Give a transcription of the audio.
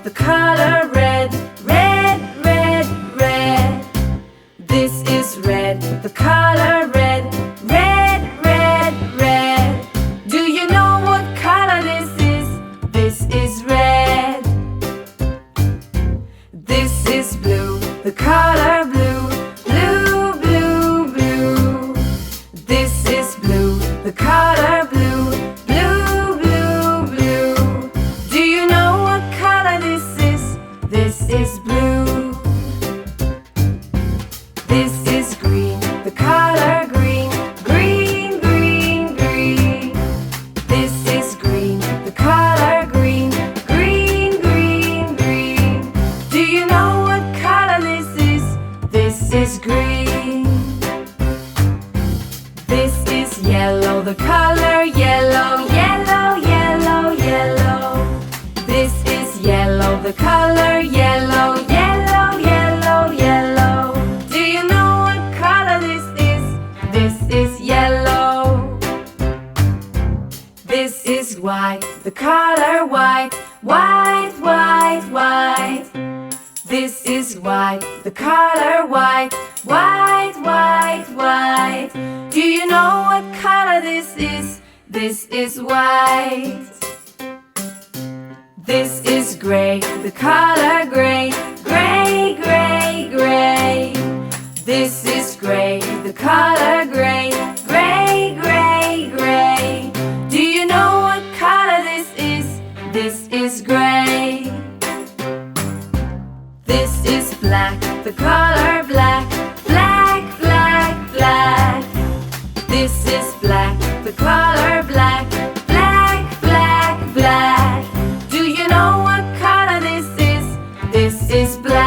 the color red. Red, red, red. This is red, the color red. Red, red, red. Do you know what color this is? This is red. This is blue, the color blue. Blue, blue, blue. This is blue, the color blue. Blue, blue, blue. Do you know what color this is? This is blue. This is green, the color green. Green, green, green. This is green, the color green. Green, green, green. Do you know what color this is? This is green. This is yellow, the color yellow. Yellow, yellow, yellow. This is yellow, the color yellow. Yellow, yellow, yellow. Do you know what color this is? This is yellow. This is white, the color white. White, white, white. This is white, the color white. White, white, white. Do you know what color this is? This is white. This is gray, the color gray. Gray, gray, gray. This is gray, the color gray. Gray, gray, gray. Do you know what color this is? This is gray. This is black, the color black. Black, black, black. This is black, the color black. Black, black, black. Do you know what color this is? This is black.